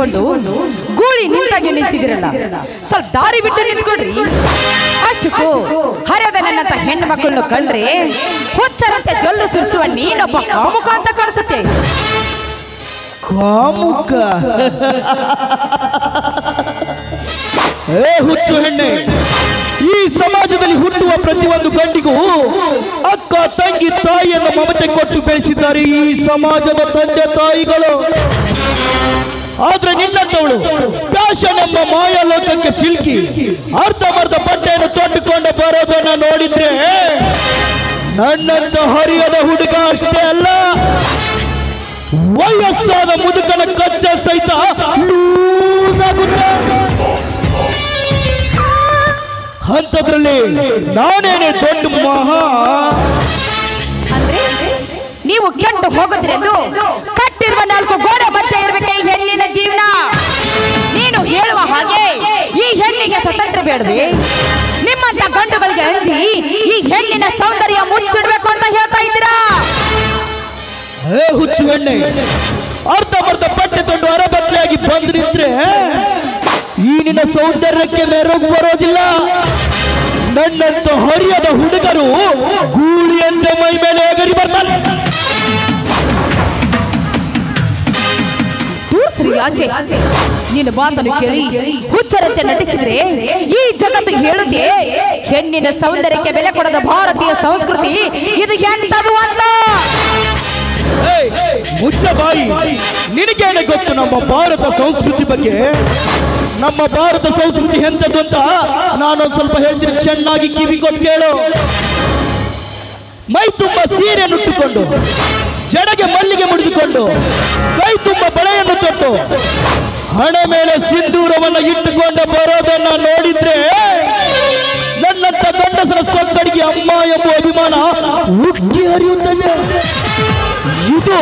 ಮುಗಿಸಿಕೊಂಡು ಗೂಳಿ ನಿಂತಾಗಿ ನಿಂತಿದಿರಲ್ಲ, ಸ್ವಲ್ಪ ದಾರಿ ಬಿಟ್ಟು ನಿಂತ್ಕೊಡ್ರಿ. ಅಷ್ಟಕ್ಕೂ ಹರಿಯದ ನನ್ನಂತ ಹೆಣ್ಣು ಮಕ್ಕಳನ್ನು ಕಂಡ್ರೆ ಹುಚ್ಚರಂತೆ ಜೊಲ್ಲು ಸುರಿಸುವ ನೀನೊಬ್ಬ ಕಾಮುಕ ಅಂತ ಕಾಣಿಸುತ್ತೆ. ಕಾಮುಕ? ಹುಚ್ಚು ಹೆಣ್ಣೆ, ಈ ಸಮಾಜದಲ್ಲಿ ಹುಟ್ಟುವ ಪ್ರತಿಯೊಂದು ಗಂಡಿಗೂ ಅಕ್ಕ ತಂಗಿ ತಾಯಿಯನ್ನು ಮಮತೆ ಕೊಟ್ಟು ಬೆಳೆಸಿದ್ದಾರೆ ಈ ಸಮಾಜದ ತಂದೆ ತಾಯಿಗಳು. ಆದ್ರೆ ನಿನ್ನಂತವಳು ಫ್ಯಾಷನ್ ಎಂಬ ಮಾಯಾಲೋಕಕ್ಕೆ ಸಿಲುಕಿ ಅರ್ಧಮರ್ಧ ಬಟ್ಟೆಯನ್ನು ತೊಟ್ಟುಕೊಂಡು ಬರೋದನ್ನ ನೋಡಿದ್ರೆ ನನ್ನಂತ ಹರಿಯದ ಹುಡುಗ ಅಷ್ಟೇ ಅಲ್ಲ, ವಯಸ್ಸಾದ ಮುದುಕನ ಕಚ್ಚ ಸಹಿತ ಅಂತದ್ರಲ್ಲಿ ನಾನೇನೆ ದೊಡ್ಡ ಮಹಾ. ಅಂದ್ರೆ ನೀವು ಕೆಟ್ಟು ಹೋಗುದ್ರೆಂದು ಕಟ್ಟಿರುವ 4 ಗೋಡೆ ಮಧ್ಯೆ ಇರಬೇಕೆ ಈ ಹೆಣ್ಣಿನ ಜೀವನ. ನೀನು ಹೇಳುವ ಹಾಗೆ ಈ ಹೆಣ್ಣಿಗೆ ಸ್ವತಂತ್ರ ಬೇಡವೆ? ನಿಮ್ಮಂತ ಗಂಡುಗಳಿಗೆ ಅಂಜಿ ಈ ಹೆಣ್ಣಿನ ಸೌಂದರ್ಯ ಮುಚ್ಚಿಡ್ಬೇಕು ಅಂತ ಹೇಳ್ತಾ ಇದ್ದೀರಾ? ಹುಚ್ಚು ಹೆಣ್ಣೆ, ಅರ್ಧಮರ್ಧ ಬಟ್ಟೆ ತೊಂಡು ಅರಬತ್ಲೆಯಾಗಿ ಬಂದು ನಿಂತ್ರೆ ಈ ನಿನ್ನ ಸೌಂದರ್ಯಕ್ಕೆ ಮೆರುಗು ಬರೋದಿಲ್ಲ. ನನ್ನಂತ ಹರಿಯದ ಹುಡುಗರು ಗೂಳಿಯಂತೆ ಮೈ ಮೇಲೆ ಎಗರಿ ಬರ್ತಾರೆ. ಆಚೆ ನಿನ್ನ ಮಾತನ್ನು ಕೇಳಿ ಹುಚ್ಚರಂತೆ ನಟಿಸಿದ್ರೆ ಈ ಜಗತ್ತು ಹೇಳುತ್ತೆ ಹೆಣ್ಣಿನ ಸೌಂದರ್ಯಕ್ಕೆ ಬೆಲೆ ಕೊಡದ ಭಾರತೀಯ ಸಂಸ್ಕೃತಿ ಇದು ಎಂತದು ಅಂತ. ಮುಚ್ಚ ಬಾಯಿ, ನಿನಗೇನೆ ಗೊತ್ತು ನಮ್ಮ ಭಾರತ ಸಂಸ್ಕೃತಿ ಬಗ್ಗೆ? ನಮ್ಮ ಭಾರತ ಸಂಸ್ಕೃತಿ ಎಂತದ್ದು ಅಂತ ನಾನೊಂದು ಸ್ವಲ್ಪ ಹೇಳ್ತೀನಿ, ಚೆನ್ನಾಗಿ ಕಿವಿ ಕೊಟ್ಟು ಕೇಳು. ಮೈ ತುಂಬ ಸೀರೆಯನ್ನುಟ್ಟುಕೊಂಡು, ಜಡೆಗೆ ಮಲ್ಲಿಗೆ ಮುಡಿದುಕೊಂಡು, ಕೈ ತುಂಬ ಬಳೆಯನ್ನು ತೊಟ್ಟು, ಹಣೆ ಮೇಲೆ ಸಿಂಧೂರವನ್ನು ಇಟ್ಟುಕೊಂಡು ಬರೋದನ್ನ ನೋಡಿದ್ರೆ ನನ್ನಂತ ಗಂಡಸರ ಸೊಕ್ಕಡಿಗೆ ಅಮ್ಮ ಎಂಬ ಅಭಿಮಾನ ಉಕ್ಕಿ ಹರಿಯುತ್ತದೆ. ಇದು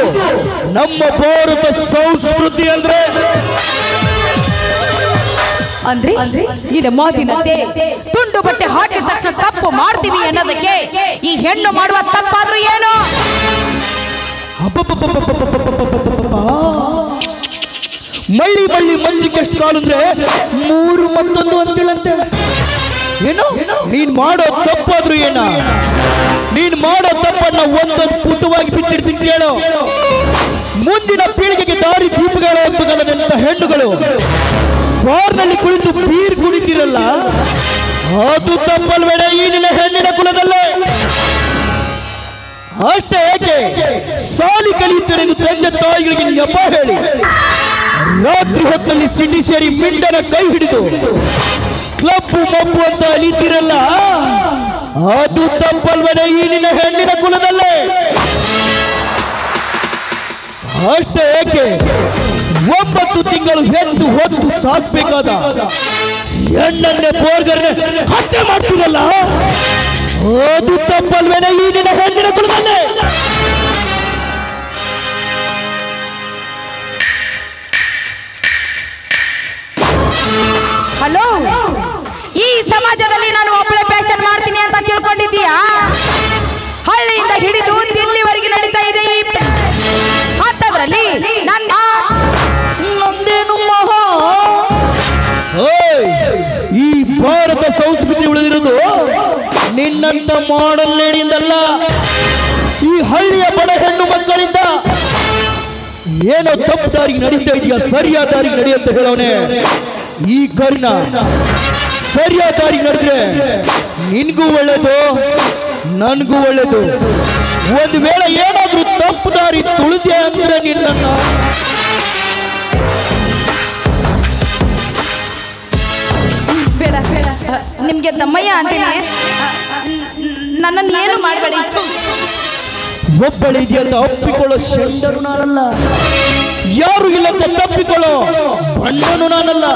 ನಮ್ಮ ಭಾರತ ಸಂಸ್ಕೃತಿ ಅಂದ್ರೆ ನಿನ್ನ ಮಾತಿನಂತೆ ತುಂಡು ಬಟ್ಟೆ ಹಾಕಿದ ತಕ್ಷಣ ತಪ್ಪು ಮಾಡ್ತೀವಿ ಅನ್ನೋದಕ್ಕೆ ಈ ಹೆಣ್ಣು ಮಾಡುವ ತಪ್ಪಾದ್ರೂ ಏನು? ಮಳ್ಳಿ ಮಳ್ಳಿ ಮಂಚಿಗೆ ಎಷ್ಟು ಕಾಲು ಅಂದ್ರೆ 3 ಮತ್ತೊಂದು ಅಂತೇಳಂತೆ. ಏನು ನೀನ್ ಮಾಡೋ ತಪ್ಪಾದ್ರು ಏನ? ನೀನ್ ಮಾಡೋ ತಪ್ಪನ್ನ ಒಂದೊಂದು ಪುಟವಾಗಿ ಬಿಚ್ಚಿಡ್ತೀನಿ ಕೇಳು. ಮುಂದಿನ ಪೀಳಿಗೆಗೆ ದಾರಿ ದೀಪಗಳಾಗಬೇಕಲ್ಲ ಹೆಣ್ಣುಗಳು ಬಾರ್ನಲ್ಲಿ ಕುಳಿತು ಬೀರ್ ಕುಡಿತಿರಲ್ಲ, ಅದು ತಪ್ಪಲ್ಬೇಡ ಈ ನಿನ್ನ ಹೆಣ್ಣಿನ ಕುಲದಲ್ಲೇ. ಅಷ್ಟೇ ಏಕೆ ಸಾಲಿ ಕಲಿಯುತ್ತೀರೆಂದು ತಂದೆ ತಾಯಿಗಳಿಗೆ ನೆಪ ಹೇಳಿ ರಾತ್ರಿ ಹೊತ್ತಲ್ಲಿ ಸಿಡಿ ಸೇರಿ ಮಿಂಡನ ಕೈ ಹಿಡಿದು ಕ್ಲಬ್ಬು ಮಬ್ಬು ಅಂತ ಅಲಿತಿರಲ್ಲ, ಅದು ತಪ್ಪಲ್ವನೇ ಈ ನಿನ್ನ ಹೆಣ್ಣಿನ ಕುಲದಲ್ಲೇ. ಅಷ್ಟೇ ಏಕೆ 9 ತಿಂಗಳು ಹೆತ್ತು ಹೊತ್ತು ಸಾಕ್ಬೇಕಾದ ಹೆಣ್ಣನ್ನೇ ಬೋರ್ಗರ್ನೆ ಹತ್ಯೆ ಮಾಡ್ತಿರಲ್ಲ, ಅದು ತಪ್ಪಲ್ವೇನೆ ಈ ನಿನ್ನ ಹೆಣ್ಣಿನ ಕುಲದಲ್ಲೇ. ಹಲೋ, ಈ ಸಮಾಜದಲ್ಲಿ ನಾನು ಒಬ್ಬಳೆ ಫ್ಯಾಷನ್ ಮಾಡ್ತೀನಿ ಅಂತ ತಿಳ್ಕೊಂಡಿದ್ದೀಯಾ? ಹಳ್ಳಿಯಿಂದ ಹಿಡಿದು ದಿಲ್ಲಿವರೆಗೆ ನಡೀತಾ ಇದೆ ಈ ಹತ್ತದ್ರಲ್ಲಿ ನಂದೇನು ಮಹಾ. ಈ ಭಾರತ ಸಂಸ್ಕೃತಿ ಉಳಿದಿರೋದು ನಿನ್ನಂತ ಮಾಡಲ್ ಲೇಡಿಯಿಂದಲ್ಲ, ಈ ಹಳ್ಳಿಯ ಬಡ ಹೆಣ್ಣು ಮಕ್ಕಳಿಂದ. ಏನೋ ತಪ್ಪು ದಾರಿಗೆ ನಡೀತಾ ಇದೆಯಾ, ಸರಿಯಾದ ದಾರಿಗೆ ನಡಿ ಅಂತ ಹೇಳೋನೆ. ಈ ಕರಿನ ಸರಿಯಾದ ದಾರಿಗೆ ನಡೆದ್ರೆ ನಿನ್ಗೂ ಒಳ್ಳೇದು, ನನ್ಗೂ ಒಳ್ಳೇದು. ಒಂದು ವೇಳೆ ಏನಾದ್ರೂ ತಪ್ಪು ದಾರಿ ತುಳಿದೆ ಅಂದ್ರೆ ನಿನ್ನನ್ನ ಬೇಡ ಬೇಡ, ನಿಮ್ಗೆ ದಮ್ಮಯ್ಯ ಅಂತೀನಿ, ನನ್ನನ್ನು ಏನು ಮಾಡಬೇಡಿ. ಒಬ್ಬಳು ಇದೆಯಂತ ಅಪ್ಪಿಕೊಳ್ಳೋ ಶೆಂಡರು ನಾನಲ್ಲ, ಯಾರು ಇಲ್ಲಂತ ತಪ್ಪಿಕೊಳ್ಳೋ ಬಣ್ಣನು ನಾನಲ್ಲ.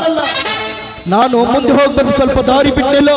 ನಾನು ಮುಂದೆ ಹೋಗ್ಬೇಕು, ಸ್ವಲ್ಪ ದಾರಿ ಬಿಟ್ಟಿಲ್ಲ.